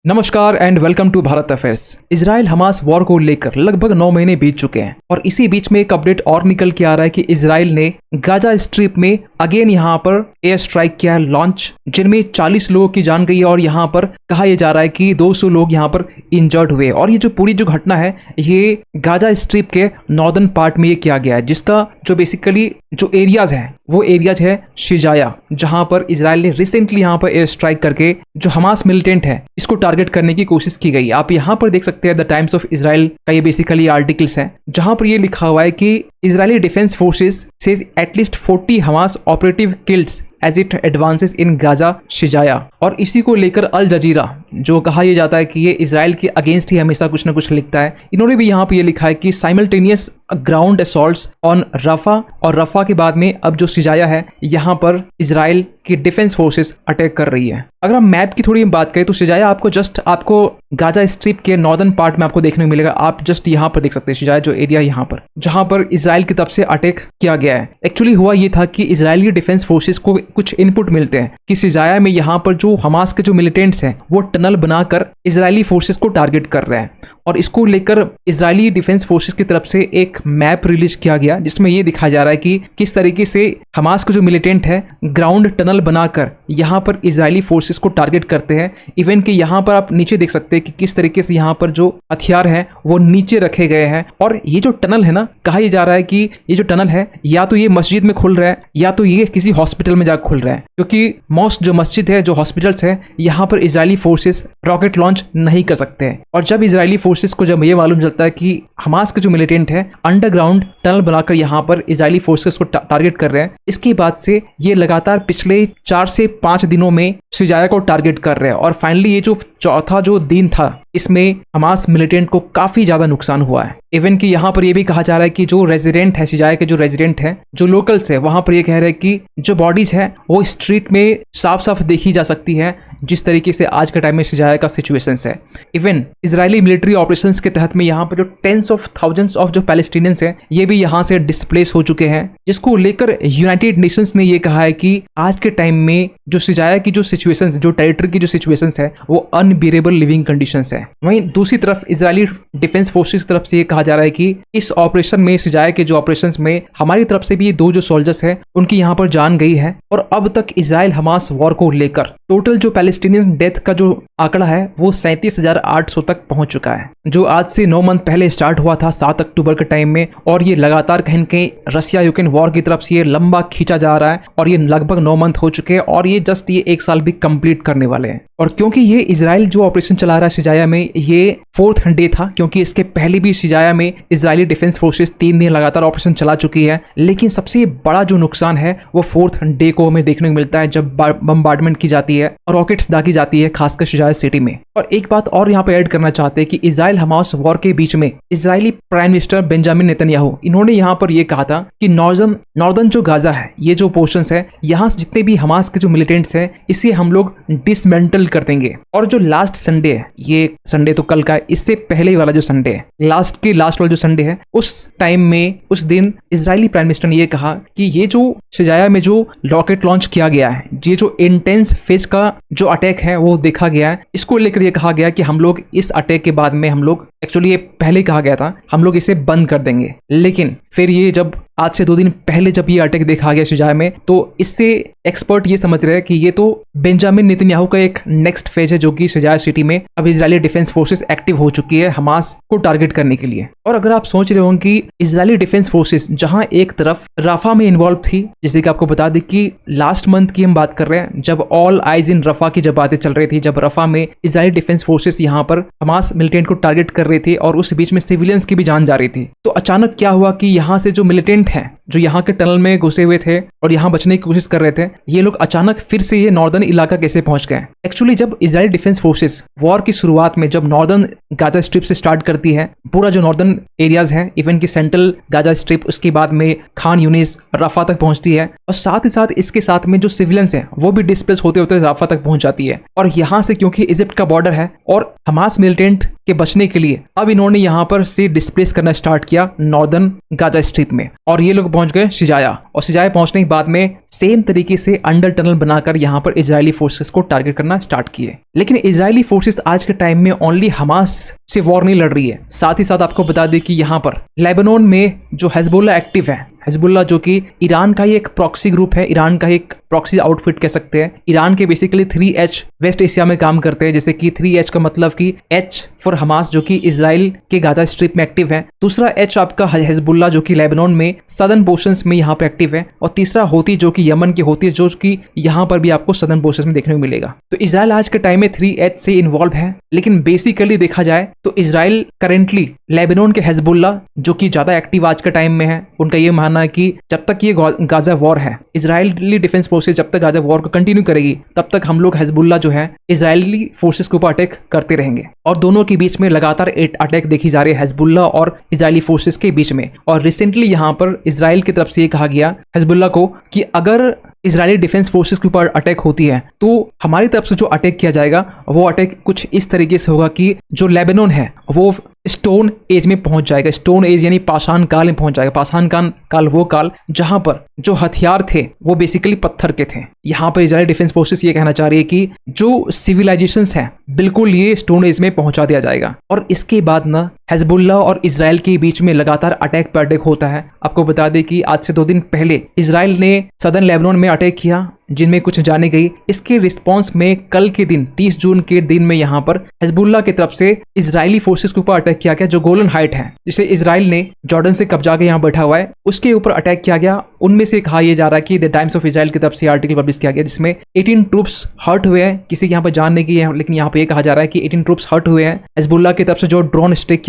नमस्कार and welcome to Bharat affairs. Israel Hamas war को लेकर लगभग 9 महीने बीत चुके हैं और इसी बीच में एक अपडेट और निकल के आ रहा है कि इजराइल ने गाजा स्ट्रिप में अगेन यहां पर एयर स्ट्राइक किया है लॉन्च, जिनमें 40 लोगों की जान गई और यहां पर कहा यह जा रहा है कि 200 लोग यहां पर इंजर्ड हुए। और ये जो पूरी जो घटना है ये गाजा स्ट्रिप के नॉर्दर्न पार्ट में ये किया गया है, जिसका जो बेसिकली जो एरियाज है वो एरियाज है शिजाया, जहां पर इजराइल ने रिसेंटली यहां पर एयर स्ट्राइक करके जो हमास मिलिटेंट है इसको टारगेट करने की कोशिश की गई। आप यहां पर देख सकते हैं द टाइम्स ऑफ इजराइल का ये बेसिकली आर्टिकल्स है, जहां पर ये लिखा हुआ है कि Israeli defence forces says at least 40 Hamas operative killed as it advances in Gaza Shujaiya. और इसी को लेकर अल जजीरा, जो कहा यह जाता है कि ये इजराइल के अगेंस्ट ही हमेशा कुछ ना कुछ लिखता है, इन्होंने भी यहाँ पे ये लिखा है कि साइमल्टेनियस ग्राउंड असॉल्ट्स ऑन रफा, और रफा के बाद में अब जो शिजाया है यहाँ पर इजराइल की डिफेंस फोर्सेस अटैक कर रही है। अगर हम मैप की थोड़ी बात करें तो शिजाया आपको गाजा स्ट्रिप के नॉर्दर्न पार्ट में आपको देखने को मिलेगा। आप जस्ट यहाँ पर देख सकते हैं शिजाया जो एरिया यहाँ पर जहां पर इजराइल की तरफ से अटैक किया गया है। एक्चुअली हुआ ये था कि इजरायली डिफेंस फोर्सेस को कुछ इनपुट मिलते हैं कि शिजाया में यहाँ पर जो हमास के जो मिलिटेंट्स हैं वो टनल बनाकर इजरायली फोर्सेस को टारगेट कर रहे हैं, और इसको लेकर इजरायली डिफेंस फोर्सेस की तरफ से एक मैप रिलीज किया गया जिसमें यह दिखाया जा रहा है कि किस तरीके से हमास के जो मिलिटेंट है ग्राउंड टनल बनाकर यहाँ पर इजरायली फोर्सेस को टारगेट करते हैं। इवन कि यहाँ पर आप नीचे देख सकते हैं कि किस तरीके से यहाँ पर जो हथियार है वो नीचे रखे गए हैं। और ये जो टनल है ना, कहा यह जा रहा है कि ये जो टनल है या तो ये मस्जिद में खुल रहा है या तो ये किसी हॉस्पिटल में जाकर खुल रहा है, क्योंकि मॉस्क जो मस्जिद है जो हॉस्पिटल्स है यहाँ पर इजरायली फोर्सेस रॉकेट लॉन्च नहीं कर सकते हैं। और जब इजरायली फोर्सेस को जब ये मालूम चलता है कि हमास के जो मिलिटेंट है अंडरग्राउंड टनल बनाकर यहाँ पर इजरायली फोर्सेस को टारगेट कर रहे हैं, इसके बाद से ये लगातार पिछले 4 से 5 दिनों में शिजाया को टारगेट कर रहे हैं। और फाइनली ये जो चौथा जो दिन था इसमें हमास मिलिटेंट को काफी ज्यादा नुकसान हुआ है। इवन कि यहाँ पर यह भी कहा जा रहा है कि जो रेजिडेंट है शिजाया के जो रेजिडेंट है जो लोकल्स है वहां पर ये कह रहे हैं कि जो बॉडीज है वो स्ट्रीट में साफ साफ देखी जा सकती है, जिस तरीके से आज के टाइम में शिजाया का सिचुएशन है। इवन इजरायली मिलिट्री ऑपरेशंस के तहत में यहाँ पर जो टेंस ऑफ थाउजेंड्स ऑफ जो पैलेस्टीनियंस हैं ये भी यहाँ से डिस्प्लेस हो चुके हैं, जिसको लेकर यूनाइटेड नेशंस ने ये कहा है कि आज के टाइम में जो शिजाया की जो सिचुएशन जो टेरिटरी की जो सिचुएशन है वो अनबियरेबल लिविंग कंडीशंस है। वहीं दूसरी तरफ इजरायली डिफेंस फोर्सेस की तरफ से ये कहा जा रहा है कि इस ऑपरेशन में शिजाया के जो ऑपरेशंस में हमारी तरफ से भी 2 जो सोल्जर्स है उनकी यहाँ पर जान गई है। और अब तक इजराइल हमास वॉर को लेकर टोटल जो पैलेस्टीनियन डेथ का जो आंकड़ा है वो 37,800 तक पहुंच चुका है, जो आज से 9 मंथ पहले स्टार्ट हुआ था 7 अक्टूबर के टाइम में। और ये लगातार कहीं कहीं रशिया यूक्रेन वॉर की तरफ से ये लंबा खींचा जा रहा है और ये लगभग 9 मंथ हो चुके हैं और ये जस्ट ये 1 साल भी कंप्लीट करने वाले हैं। और क्योंकि ये इजराइल जो ऑपरेशन चला रहा है शिजाया में ये 4th डे था, क्योंकि इसके पहले भी शिजाया में इजरायली डिफेंस फोर्सेस 3 दिन लगातार ऑपरेशन चला चुकी है, लेकिन सबसे बड़ा जो नुकसान है वो 4th डे को हमें देखने को मिलता है जब बम्बार्डमेंट की जाती है और रॉकेट्स दागी जाती है खासकर शिजाया सिटी में। और एक बात और यहाँ पे ऐड करना चाहते हैं कि इजराइल हमास वॉर के बीच में Israeli prime minister Benjamin Netanyahu इन्होंने यहाँ पर ये कहा था कि नॉर्दर्न जो गाजा है ये जो पोर्शंस है यहाँ से जितने भी हमास के जो मिलिटेंट्स हैं इसे हम लोग डिसमेंटल कर देंगे। और जो लास्ट संडे है, ये संडे तो कल का है, इससे पहले वाला जो संडे है लास्ट वाला जो संडे है उस टाइम में उस दिन इजरायली प्राइम मिनिस्टर ने ये कहा कि ये जो शिजाया में जो रॉकेट लॉन्च किया गया है, ये जो इंटेंस फेज का जो अटैक है वो देखा गया है, इसको लेकर ये कहा गया कि हम लोग इस अटैक के बाद में हम लोग एक्चुअली ये पहले कहा गया था हम लोग इसे बंद कर देंगे, लेकिन फिर ये जब आज से 2 दिन पहले जब ये अटैक देखा गया शिजाया में तो इससे एक्सपर्ट ये समझ रहे हैं कि ये तो बेंजामिन नेतन्याहू का एक नेक्स्ट फेज है जो कि शिजाया सिटी में अब इजरायली डिफेंस फोर्सेस एक्टिव हो चुकी है हमास को टारगेट करने के लिए। और अगर आप सोच रहे हो कि इजरायली डिफेंस फोर्सेस जहां एक तरफ राफा में इन्वॉल्व थी, जैसे कि आपको बता दें कि लास्ट मंथ की हम बात कर रहे हैं जब ऑल आइज इन रफा की जब बातें चल रही थी, जब रफा में इजरायली डिफेंस फोर्सेस यहाँ पर हमास मिलिटेंट को टारगेट कर रहे थे और उस बीच में सिविलियंस की भी जान जा रही थी, तो अचानक क्या हुआ कि यहाँ से जो मिलिटेंट है जो यहाँ के टनल में घुसे हुए थे और यहाँ बचने की कोशिश कर रहे थे, ये लोग अचानक फिर से ये नॉर्दर्न इलाका कैसे पहुंच गए। एक्चुअली जब इजराइल डिफेंस फोर्सेस वॉर की शुरुआत में जब नॉर्दर्न गाजा स्ट्रिप से स्टार्ट करती है, पूरा जो नॉर्दर्न एरियाज है इवन की सेंट्रल गाजा स्ट्रिप उसके बाद में खान यूनिस रफा तक पहुंचती है, और साथ ही साथ इसके साथ में जो सिविलियंस है वो भी डिस्प्लेस होते होते रफा तक पहुंच जाती है। और यहाँ से क्योंकि इजिप्ट का बॉर्डर है और हमास मिलिटेंट के बचने के लिए अब इन्होंने यहाँ पर से डिस्प्लेस करना स्टार्ट किया नॉर्दर्न गाजा स्ट्रिप में, और ये लोग पहुंच गए शिजाया, और शिजाया पहुंचने के बाद में सेम तरीके से अंडर टनल बनाकर यहाँ पर इजरायली फोर्सेस को टारगेट करना स्टार्ट किए। लेकिन इजरायली फोर्सेस आज के टाइम में ओनली हमास से वॉर नहीं लड़ रही है, साथ ही साथ आपको बता दें कि यहाँ पर लेबनान में जो हिजबुल्लाह एक्टिव है, हिजबुल्लाह जो कि ईरान का ही एक प्रॉक्सी ग्रुप है, ईरान का ही एक प्रॉक्सी आउटफिट कह सकते हैं। ईरान के बेसिकली 3H वेस्ट एशिया में काम करते हैं, जैसे कि 3H का मतलब कि H फॉर हमास जो कि इजराइल के गाजा स्ट्रिप में एक्टिव है, दूसरा H आपका हिजबुल्लाह जो कि लेबनान में सदर्न पोर्शंस में यहाँ पर एक्टिव है, और तीसरा होती जो कि यमन की होती है, जो कि यहाँ पर भी आपको सदर्न पोर्शंस में देखने को मिलेगा। तो इजराइल आज के टाइम में 3H से इन्वॉल्व है, लेकिन बेसिकली देखा जाए तो इजराइल करेंटली लेबनान के हिजबुल्लाह जो कि ज्यादा एक्टिव आज के टाइम में है, उनका ये मानना है कि जब तक ये गाजा वॉर है, इजरायली डिफेंस फोर्सेस जब तक गाजा वॉर को कंटिन्यू करेगी, तब तक हम लोग हिजबुल्लाह जो है इजरायली फोर्सेस के ऊपर अटैक करते रहेंगे। और दोनों के बीच में लगातार अटैक देखी जा रही है हिजबुल्लाह और इजरायली फोर्सेस के बीच में। और रिसेंटली यहाँ पर इजराइल की तरफ से ये कहा गया हिजबुल्लाह को कि अगर इजरायली डिफेंस फोर्सेस के ऊपर अटैक होती है तो हमारी तरफ से जो अटैक किया जाएगा वो अटैक कुछ इस तरीके से होगा कि जो लेबनान है वो स्टोन एज में पहुंच जाएगा। स्टोन एज यानी पाषाण काल में पहुंच जाएगा। पाषाण काल वो काल जहां पर जो हथियार थे वो बेसिकली पत्थर के थे। यहाँ पर इजरायली डिफेंस फोर्सेस ये कहना चाह रही है कि जो सिविलाइजेशंस हैं बिल्कुल ये स्टोन एज में पहुंचा दिया जाएगा। और इसके बाद ना हिजबुल्लाह और इजराइल के बीच में लगातार अटैक पर अटैक होता है। आपको बता दें कि आज से 2 दिन पहले इजराइल ने सदर्न लेबनान में अटैक किया, जिनमें कुछ जाने गई। इसके रिस्पांस में कल के दिन 30 जून के दिन में यहाँ पर हिजबुल्लाह की तरफ से इजरायली फोर्सेस के ऊपर अटैक किया गया, जो गोलन हाइट है जिसे इजराइल ने जॉर्डन से कब्जा के यहाँ बैठा हुआ है, उसके ऊपर अटैक किया गया। उनमें से कहा यह जा रहा है कि द टाइम्स ऑफ इजराइल की तरफ से आर्टिकल पब्लिश किया गया जिसमें 18 ट्रूप्स हर्ट हुए हैं। किसी के यहाँ पर जान नहीं गई है, लेकिन यहाँ पे ये कहा जा रहा है कि 18 ट्रूप्स हर्ट हुए हैं हिजबुल्लाह की तरफ से जो ड्रोन स्ट्राइक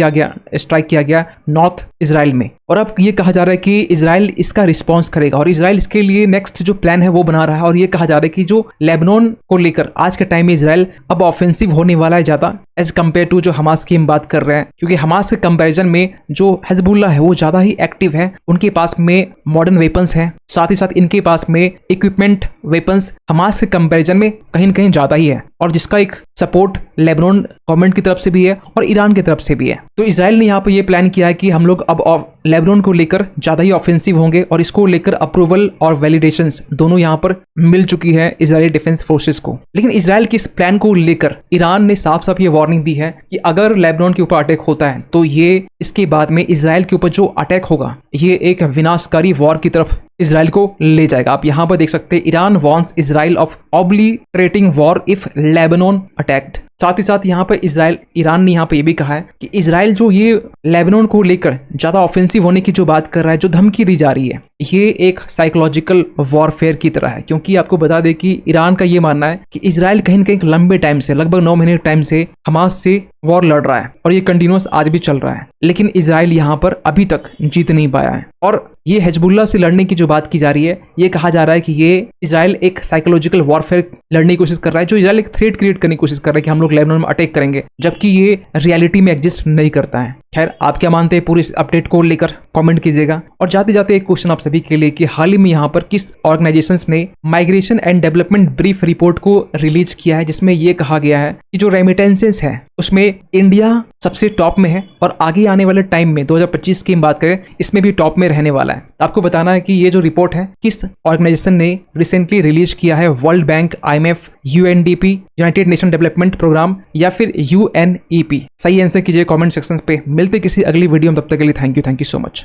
किया गया नॉर्थ इजराइल में। और अब ये कहा जा रहा है कि इजराइल इसका रिस्पॉन्स करेगा और इजराइल इसके लिए नेक्स्ट जो प्लान है वो बना रहा है। और ये कहा जा रहा है कि जो लेबनान को लेकर आज के टाइम में इजराइल अब ऑफेंसिव होने वाला है ज्यादा एज कम्पेयर टू जो हमास की हम बात कर रहे हैं, क्योंकि हमास के कंपैरिजन में जो हिजबुल्लाह है वो ज्यादा ही एक्टिव है। उनके पास में मॉडर्न वेपन्स हैं, साथ ही साथ इनके पास में इक्विपमेंट वेपन्स हमास के कंपैरिजन में कहीं न कहीं ज्यादा ही है, और जिसका एक सपोर्ट लेबनान गवर्नमेंट की तरफ से भी है और ईरान की तरफ से भी है। तो इजराइल ने यहाँ पर ये प्लान किया है कि हम लोग अब लेबनान को लेकर ज्यादा ही ऑफेंसिव होंगे, और इसको लेकर अप्रूवल और वैलिडेशंस दोनों यहाँ पर मिल चुकी है इजरायली डिफेंस फोर्सेस को। लेकिन इजराइल के इस प्लान को लेकर ईरान ने साफ साफ ये वार्निंग दी है कि अगर लेबनान के ऊपर अटैक होता है तो ये इसके बाद में इजराइल के ऊपर जो अटैक होगा ये एक विनाशकारी वॉर की तरफ इजराइल को ले जाएगा। आप यहाँ पर देख सकते हैं, Iran wants Israel of obliterating war if Lebanon attacked. साथ ही साथ यहाँ पर ईरान ने यहाँ पे ये भी कहा है कि इजराइल जो ये लेबनान को लेकर ज्यादा ऑफेंसिव होने की जो बात कर रहा है, जो धमकी दी जा रही है, ये एक साइकोलॉजिकल वॉरफेयर की तरह है। क्योंकि आपको बता दें कि ईरान का ये मानना है कि इजराइल कहीं न कहीं लंबे टाइम से, लगभग 9 महीने टाइम से हमास से वॉर लड़ रहा है और ये कंटिन्यूअस आज भी चल रहा है, लेकिन इजराइल यहाँ पर अभी तक जीत नहीं पाया है। और ये हिजबुल्लाह से लड़ने की जो बात की जा रही है, ये कहा जा रहा है कि ये इजराइल एक साइकोलॉजिकल वॉरफेयर लड़ने की कोशिश कर रहा है, जो इजराइल एक थ्रेट क्रिएट करने की कोशिश कर रहा है कि हम लोग लेबनान में अटैक करेंगे, जबकि ये रियलिटी में एग्जिस्ट नहीं करता है। खैर, आप क्या मानते हैं पूरी इस अपडेट को लेकर कमेंट कीजिएगा। और जाते जाते एक क्वेश्चन आप सभी के लिए कि हाल ही में यहाँ पर किस ऑर्गेनाइजेशंस ने migration and development brief report को रिलीज किया है, जिसमें ये कहा गया है कि जो रेमिटेंसेस है उसमें इंडिया सबसे टॉप में है, और आगे आने वाले टाइम में 2025 की बात करें इसमें भी टॉप में रहने वाला है। आपको बताना है कि ये जो रिपोर्ट है किस ऑर्गेनाइजेशन ने रिसेंटली रिलीज किया है, World Bank, IMF, UNDP, United Nation Development Programme, या फिर UNEP। सही आंसर कीजिए कमेंट सेक्शन पे। मिलते किसी अगली वीडियो में, तब तक के लिए थैंक यू सो मच।